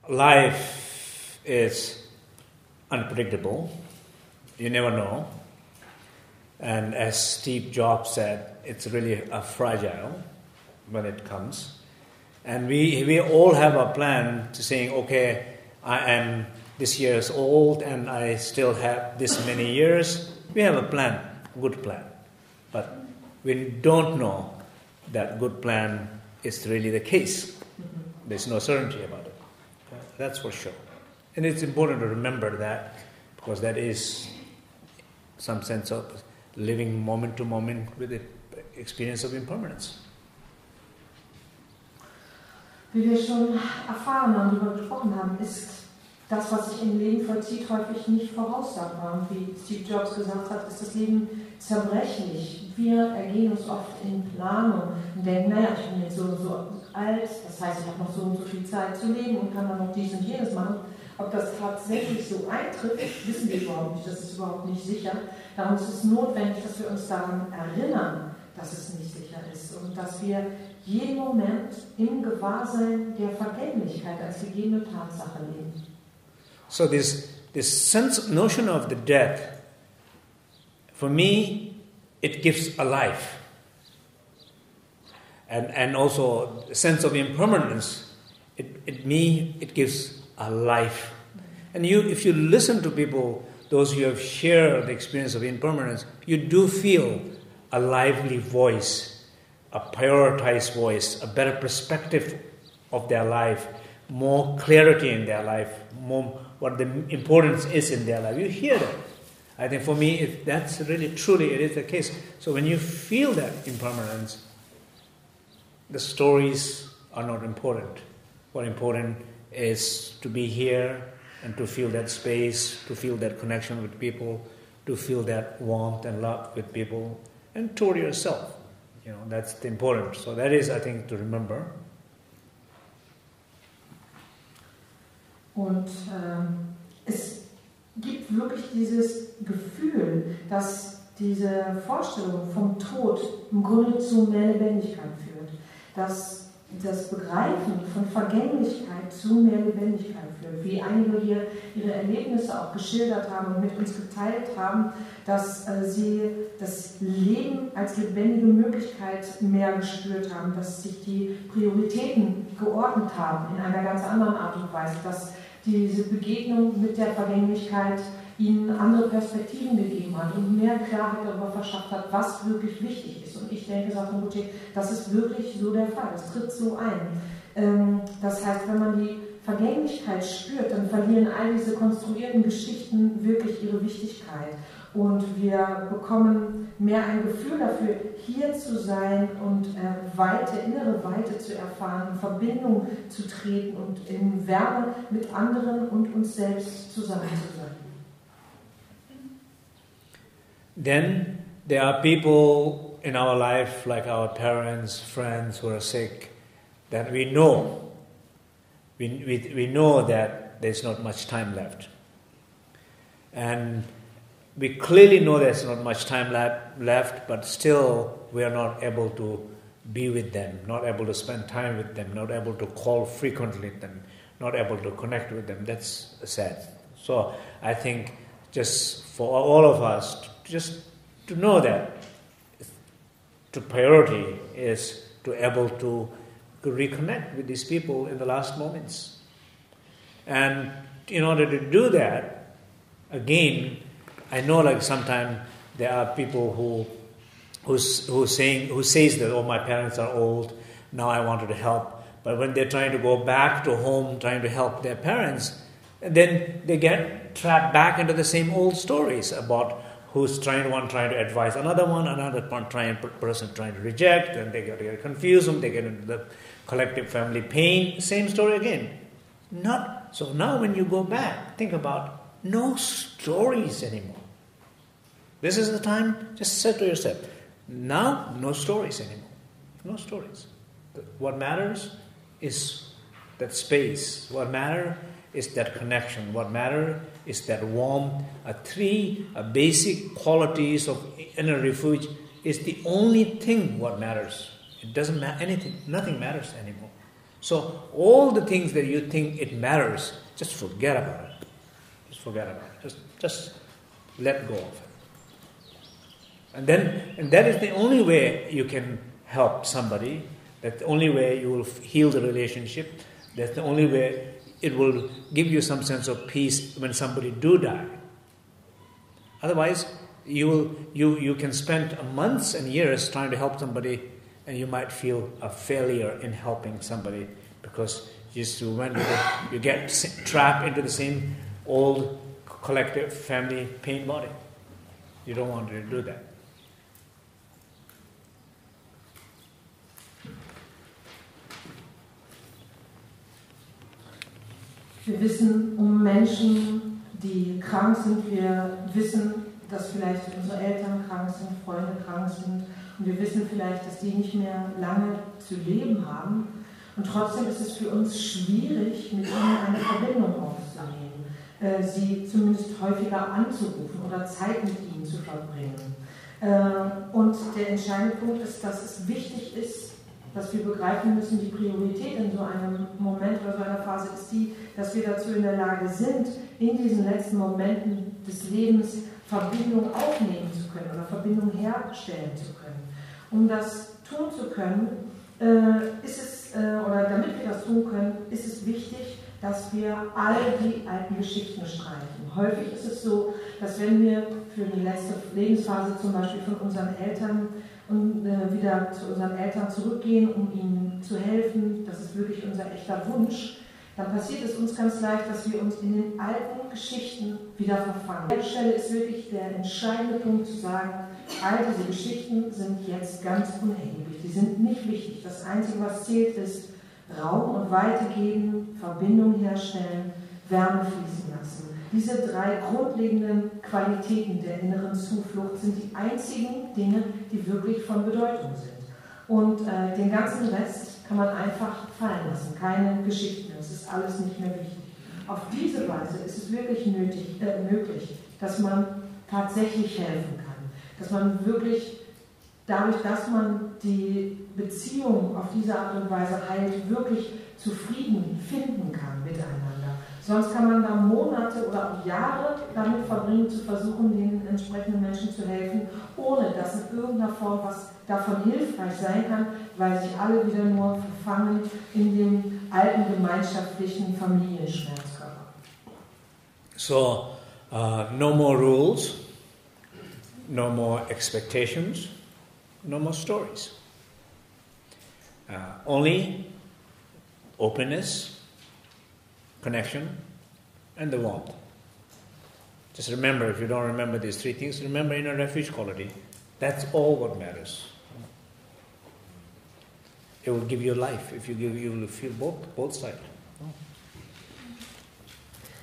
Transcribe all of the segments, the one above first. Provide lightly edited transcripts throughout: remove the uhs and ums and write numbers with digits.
life is unpredictable. You never know. And as Steve Jobs said, it's really fragile when it comes. And we all have a plan to saying, okay, I am this years old and I still have this many years. We have a plan, good plan. But we don't know that good plan is really the case. There's no certainty about it. That's for sure. And it's important to remember that, because that is some sense of living moment to moment with the experience of impermanence. Wie wir schon erfahren haben, darüber gesprochen haben, ist das, was sich im Leben vollzieht, häufig nicht voraussagbar. Wie Steve Jobs gesagt hat, ist das Leben zerbrechlich. Wir ergehen uns oft in Planung und denken, naja, ich bin jetzt so und so alt, das heißt, ich habe noch so und so viel Zeit zu leben und kann dann noch dies und jenes machen. Ob das tatsächlich so eintritt, wissen wir überhaupt nicht, das ist überhaupt nicht sicher. Darum ist es notwendig, dass wir uns daran erinnern, dass es nicht sicher ist und dass wir jeden Moment im Gewahrsein der Vergänglichkeit als gegebene Tatsache leben. So this notion of the death, for me, it gives a life. And also the sense of impermanence, it gives a life. And if you listen to people, those who have shared the experience of impermanence, you do feel a lively voice, a prioritized voice, a better perspective of their life, more clarity in their life, more what the importance is in their life. You hear that. I think for me, if that's really, truly, it is the case. So when you feel that impermanence, the stories are not important. What important is to be here and to feel that space, to feel that connection with people, to feel that warmth and love with people, and toward yourself. You know, that's the important. So that is, I think, to remember. Und es gibt wirklich dieses Gefühl, dass diese Vorstellung vom Tod im Grunde zu mehr Lebendigkeit führt. Dass das Begreifen von Vergänglichkeit zu mehr Lebendigkeit führt. Wie einige hier ihre Erlebnisse auch geschildert haben und mit uns geteilt haben, dass sie das Leben als lebendige Möglichkeit mehr gespürt haben, dass sich die Prioritäten geordnet haben in einer ganz anderen Art und Weise, dass diese Begegnung mit der Vergänglichkeit ihnen andere Perspektiven gegeben hat und mehr Klarheit darüber verschafft hat, was wirklich wichtig ist. Und ich denke, sagt Rinpoche, das ist wirklich so der Fall, das tritt so ein. Das heißt, wenn man die Vergänglichkeit spürt, dann verlieren all diese konstruierten Geschichten wirklich ihre Wichtigkeit. Und wir bekommen mehr ein Gefühl dafür, hier zu sein und innere Weite zu erfahren, in Verbindung zu treten und in Wärme mit anderen und uns selbst zusammen zu sein. Then there are people in our life, like our parents, friends who are sick, that we know. We know that there's not much time left. And we clearly know there's not much time left, but still we are not able to be with them, not able to spend time with them, not able to call frequently with them, not able to connect with them. That's sad. So I think just for all of us, just to know that the priority is to able to reconnect with these people in the last moments. And in order to do that, again, I know like sometimes there are people who says that, oh, my parents are old, now I wanted to help. But when they're trying to go back to home, trying to help their parents, then they get trapped back into the same old stories about who's trying to advise another person trying to reject, and they get confused, and they get into the collective family pain. Same story again. So now when you go back, think about no stories anymore. This is the time, just say to yourself, now no stories anymore. No stories. What matters is that space. What matters is that connection. What matters is that warmth. Three basic qualities of inner refuge is the only thing what matters. It doesn't matter anything. Nothing matters anymore. So all the things that you think it matters, just forget about it. Just forget about it. Just let go of it. And that is the only way you can help somebody. That's the only way you will heal the relationship. That's the only way it will give you some sense of peace when somebody do die. Otherwise, you can spend months and years trying to help somebody, and you might feel a failure in helping somebody because you get trapped into the same old collective family pain body. You don't want to do that. Wir wissen Menschen, die krank sind. Wir wissen, dass vielleicht unsere Eltern krank sind, Freunde krank sind. Und wir wissen vielleicht, dass die nicht mehr lange zu leben haben. Und trotzdem ist es für uns schwierig, mit ihnen eine Verbindung aufzunehmen, sie zumindest häufiger anzurufen oder Zeit mit ihnen zu verbringen. Und der entscheidende Punkt ist, dass es wichtig ist, dass wir begreifen müssen, die Priorität in so einem Moment oder so einer Phase ist die, dass wir dazu in der Lage sind, in diesen letzten Momenten des Lebens Verbindung aufnehmen zu können oder Verbindung herstellen zu können. Um das tun zu können, damit wir das tun können, ist es wichtig, dass wir all die alten Geschichten streichen. Häufig ist es so, dass wenn wir für die letzte Lebensphase zum Beispiel von unseren Eltern wieder zu unseren Eltern zurückgehen, um ihnen zu helfen, das ist wirklich unser echter Wunsch, dann passiert es uns ganz leicht, dass wir uns in den alten Geschichten wieder verfangen. An der Stelle ist wirklich der entscheidende Punkt zu sagen, all diese Geschichten sind jetzt ganz unerheblich, die sind nicht wichtig. Das Einzige, was zählt, ist Raum und Weite geben, Verbindung herstellen, Wärme fließen lassen. Diese drei grundlegenden Qualitäten der inneren Zuflucht sind die einzigen Dinge, die wirklich von Bedeutung sind. Und den ganzen Rest kann man einfach fallen lassen, keine Geschichten, es ist alles nicht mehr wichtig. Auf diese Weise ist es wirklich möglich, dass man tatsächlich helfen kann, dass man wirklich dadurch, dass man die Beziehung auf diese Art und Weise heilt, wirklich zu Frieden finden kann miteinander. Sonst kann man da Monate oder auch Jahre damit verbringen, zu versuchen, den entsprechenden Menschen zu helfen, ohne dass in irgendeiner Form was davon hilfreich sein kann, weil sich alle wieder nur verfangen in dem alten gemeinschaftlichen Familienschmerzkörper. So, no more rules, no more expectations, no more stories. Only openness, connection, and the warmth. Just remember, if you don't remember these three things, remember inner refuge quality. That's all what matters. It will give you life. If you give, you will feel both sides.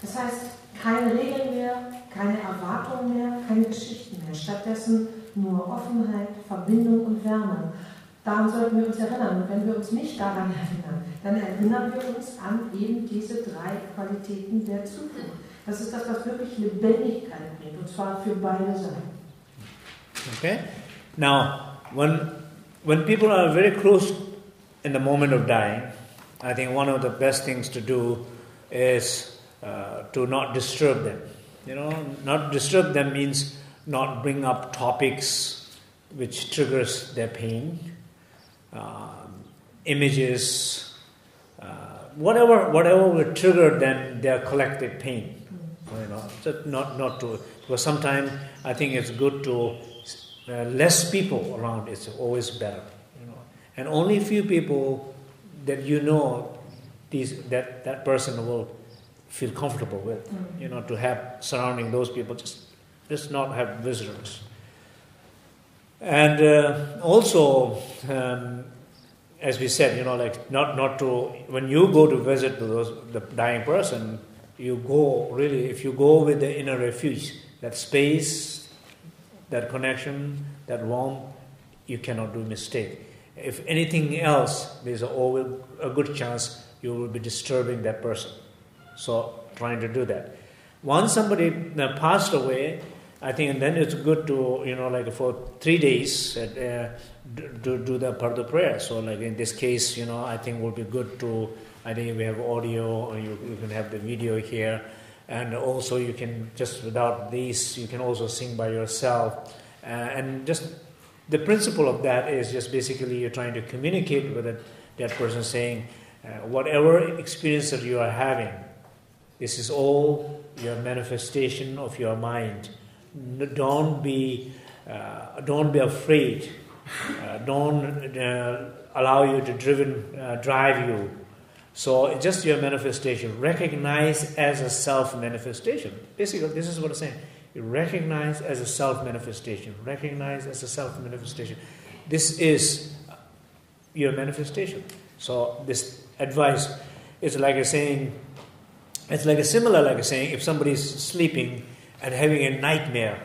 Das heißt, keine Regeln mehr, keine Erwartungen mehr, keine Geschichten mehr. Stattdessen nur Offenheit, Verbindung und Wärme. Daran sollten wir uns erinnern. Und wenn wir uns nicht daran erinnern, dann erinnern wir uns an eben diese drei Qualitäten der Zuflucht. Das ist das, was wirklich Lebendigkeit bringt, und zwar für beide Seiten. Okay? Now, when people are very close in the moment of dying, I think one of the best things to do is to not disturb them. You know, not disturb them means not bring up topics which triggers their pain. Images, whatever will trigger them their collective pain. You know, just not to, because sometimes I think it's good to less people around is always better. You know, and only few people that you know that person will feel comfortable with. You know, to have surrounding those people, just not have visitors. And also, as we said, you know, like not to, when you go to visit the dying person, you go really, if you go with the inner refuge, that space, that connection, that warmth, you cannot do mistake. If anything else, there's always a good chance you will be disturbing that person. So trying to do that. Once somebody passed away, I think, and then it's good to, like for 3 days, do the part of the prayer. So like in this case, I think it will be good to, I think we have audio, or you can have the video here, and also you can, just without these, you can also sing by yourself. And just the principle of that is just basically you're trying to communicate with that person, saying, whatever experience that you are having, this is all your manifestation of your mind. Don't be afraid. Don't allow you to drive you. So it's just your manifestation. Recognize as a self-manifestation. Basically, this is what I'm saying. You recognize as a self-manifestation. Recognize as a self-manifestation. This is your manifestation. So this advice is like a saying. It's like similar like a saying. If somebody is sleeping and having a nightmare,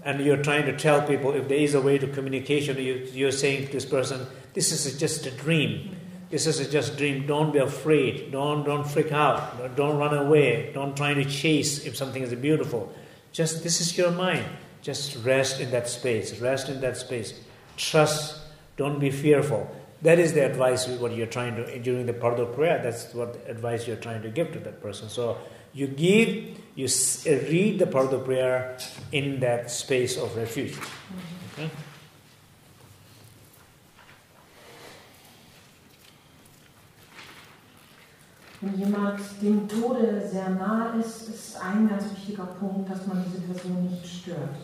and you're trying to tell people if there is a way to communication, you're saying to this person, this is just a dream. This is just a dream. Don't be afraid. Don't freak out. Don't run away. Don't try to chase if something is beautiful. Just, this is your mind. Just rest in that space. Rest in that space. Trust. Don't be fearful. That is the advice what you're trying to, during the part of prayer, that's what advice you're trying to give to that person. So you read the part of the prayer in that space of refuge. Okay? Wenn jemand dem Tode sehr nahe ist ein ganz wichtiger Punkt, dass man diese Person nicht stört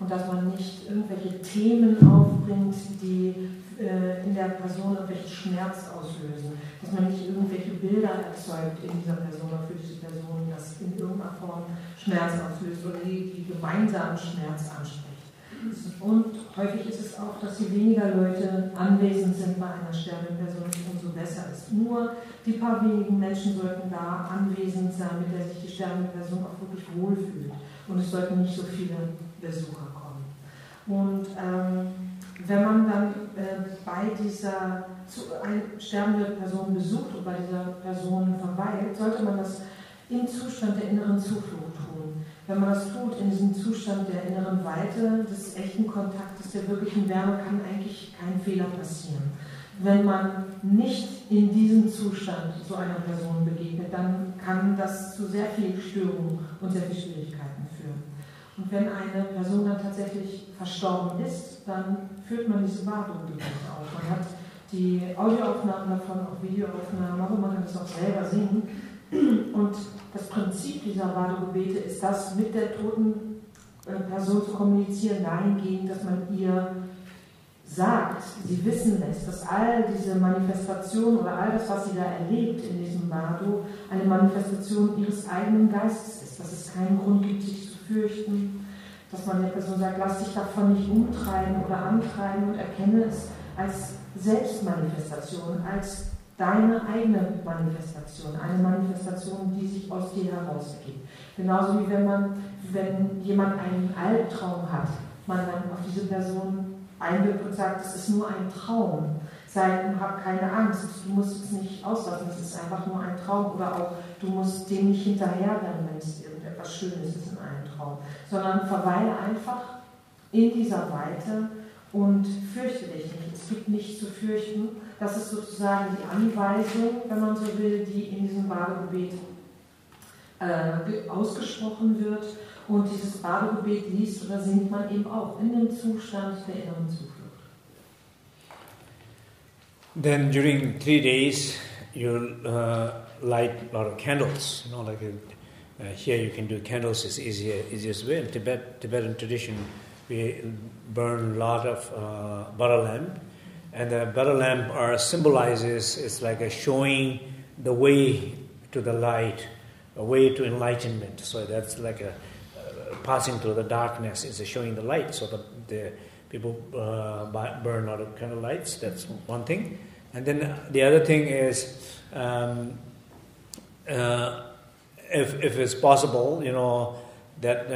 und dass man nicht irgendwelche Themen aufbringt, die in der Person irgendwelchen Schmerz auslösen, dass man nicht irgendwelche Bilder erzeugt in dieser Person oder für diese Person, das in irgendeiner Form Schmerz auslöst oder die gemeinsamen Schmerz anspricht. Und häufig ist es auch, dass je weniger Leute anwesend sind bei einer sterbenden Person, umso besser ist. Nur die paar wenigen Menschen sollten da anwesend sein, mit der sich die sterbende Person auch wirklich wohlfühlt. Und es sollten nicht so viele Besucher kommen. Und wenn man dann bei dieser eine sterbende Person besucht und bei dieser Person verweilt, sollte man das im Zustand der inneren Zuflucht tun. Wenn man das tut, in diesem Zustand der inneren Weite, des echten Kontaktes, der wirklichen Wärme, kann eigentlich kein Fehler passieren. Wenn man nicht in diesem Zustand so einer Person begegnet, dann kann das zu sehr viel Störungen und sehr viel Schwierigkeiten führen. Und wenn eine Person dann tatsächlich verstorben ist, dann führt man diese Bardo Gebets auf. Man hat die Audioaufnahmen davon, auch Videoaufnahmen, aber man kann es auch selber singen. Und das Prinzip dieser Bardo Gebete ist das, mit der toten Person zu kommunizieren, dahingehend, dass man ihr sagt, sie wissen lässt, dass all diese Manifestationen oder all das, was sie da erlebt in diesem Bardo, eine Manifestation ihres eigenen Geistes ist, dass es keinen Grund gibt, sich zu fürchten, dass man der Person sagt, lass dich davon nicht umtreiben oder antreiben und erkenne es als Selbstmanifestation, als deine eigene Manifestation, eine Manifestation, die sich aus dir heraus ergibt. Genauso wie wenn jemand einen Albtraum hat, man dann auf diese Person einwirkt und sagt, es ist nur ein Traum, hab keine Angst, du musst es nicht auslassen, es ist einfach nur ein Traum, oder auch, du musst dem nicht hinterherrennen, wenn es irgendetwas Schönes ist in einem Traum, sondern verweile einfach in dieser Weite und fürchte dich nicht. Es gibt nichts zu fürchten. Das ist sozusagen die Anweisung, wenn man so will, die in diesem Bardo-Gebet ausgesprochen wird. Und dieses Bardo-Gebet liest oder singt man eben auch in dem Zustand der inneren Zuflucht. Then during 3 days, you'll light a lot of candles. Here you can do candles is easiest way. In Tibetan tradition, we burn a lot of butter lamp, and the butter lamp symbolizes, it's like a showing the way to the light, a way to enlightenment. So that's like a passing through the darkness is showing the light. So the people burn a lot of candle lights. That's one thing. And then the other thing is, if it's possible, that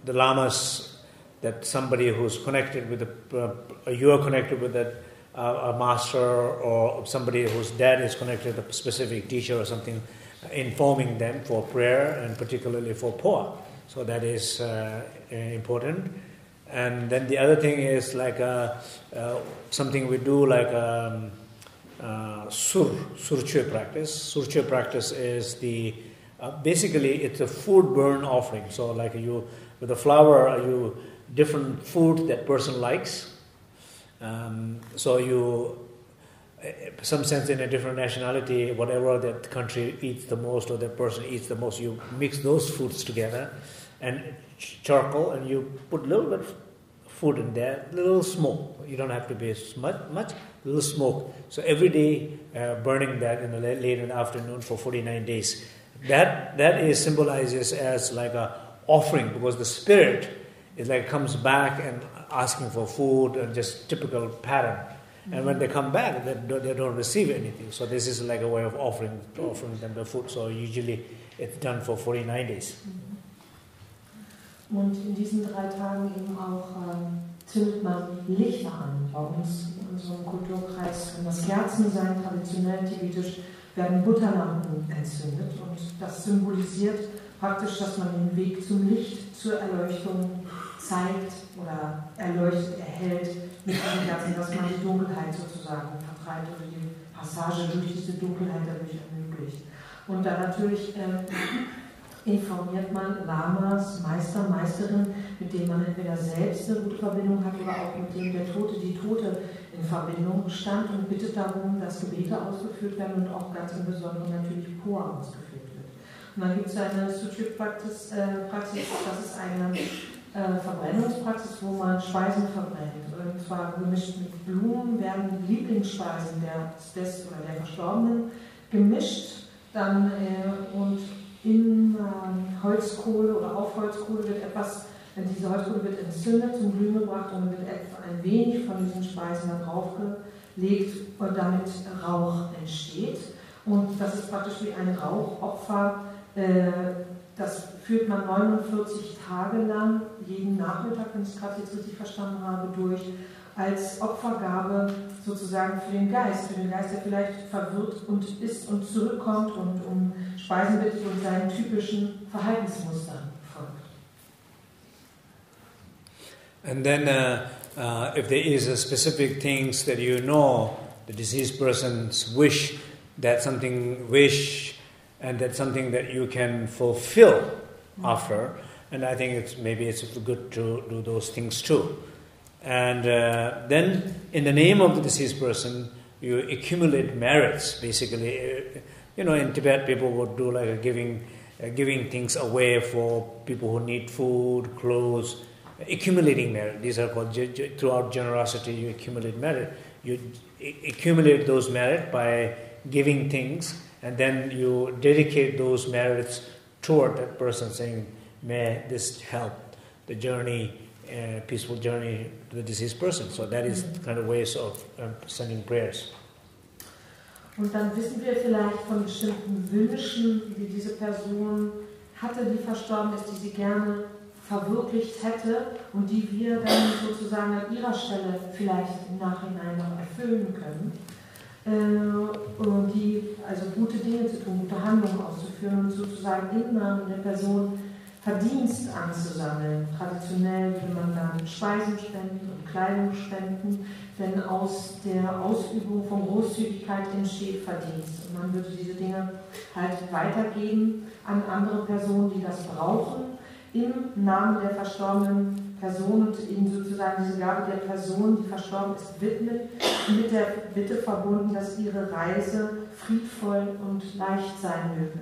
the lamas, that somebody who's connected with you are connected with a master, or somebody whose dad is connected with a specific teacher or something, informing them for prayer and particularly for poa. So that is important. And then the other thing is like something we do like surche practice. Surche practice is the basically it's a food burn offering. So like you with the flower, you different food that person likes. So you, some sense in a different nationality, whatever that country eats the most or that person eats the most, you mix those foods together and charcoal, and you put a little bit of food in there, little smoke. You don't have to be much, little smoke. So every day burning that in the late in the afternoon for 49 days. That is symbolizes as like a offering, because the spirit is like comes back and asking for food and just typical pattern. And when they come back, they don't receive anything. So this is like a way of offering them the food. So usually it's done for 49 days. Und in diesen 3 Tagen eben auch zündet man Lichter an. Bei uns in unserem Kulturkreis kann das Kerzen sein, traditionell tibetisch werden Butterlampen entzündet. Und das symbolisiert praktisch, dass man den Weg zum Licht, zur Erleuchtung zeigt oder erhält mit diesen Kerzen, dass man die Dunkelheit sozusagen vertreibt oder die Passage durch diese Dunkelheit dadurch ermöglicht. Und dann natürlich informiert man Lamas, Meister, Meisterinnen, mit denen man entweder selbst eine gute Verbindung hat oder auch mit denen die Tote in Verbindung stand, und bittet darum, dass Gebete ausgeführt werden und auch ganz im Besonderen natürlich Poa ausgeführt wird. Und dann gibt es eine Sutra-Praxis, das ist eine Verbrennungspraxis, wo man Speisen verbrennt. Und zwar gemischt mit Blumen werden Lieblingsspeisen der Verstorbenen gemischt, dann und in Holzkohle oder auf Holzkohle wird diese Holzkohle wird entzündet, zum Glühen gebracht, und wird ein wenig von diesen Speisen dann draufgelegt und damit Rauch entsteht. Und das ist praktisch wie ein Rauchopfer. Das führt man 49 Tage lang, jeden Nachmittag, wenn ich es gerade jetzt richtig verstanden habe, durch, als Opfergabe sozusagen für den Geist, der vielleicht verwirrt und ist und zurückkommt und um Speisen bittet und seinen typischen Verhaltensmustern folgt. And then if there is a specific things that you know, the deceased person's wish, that something and that's something that you can fulfill after, and I think it's good to do those things too. And then in the name of the deceased person, you accumulate merits. Basically, in Tibet, people would do like a giving things away for people who need food, clothes, accumulating merit. These are called, throughout generosity, you accumulate merit. You accumulate those merit by giving things, and then you dedicate those merits toward that person, saying, may this help the journey, peaceful journey to the deceased person. So that is kind of ways of sending prayers. Und dann wissen wir vielleicht von bestimmten Wünschen, die diese Person hatte, die verstorben ist, die sie gerne verwirklicht hätte und die wir dann sozusagen an ihrer Stelle vielleicht im Nachhinein noch erfüllen können. Und die also gute Dinge zu tun, gute Handlungen auszuführen und sozusagen im Namen der Person Verdienst anzusammeln. Traditionell würde man dann Speisen spenden und Kleidung spenden, denn aus der Ausübung von Großzügigkeit entsteht Verdienst. Und man würde diese Dinge halt weitergeben an andere Personen, die das brauchen, im Namen der verstorbenen Person und ihnen sozusagen diese Gabe der Person, die verstorben ist, widmet, mit der Bitte verbunden, dass ihre Reise friedvoll und leicht sein möge.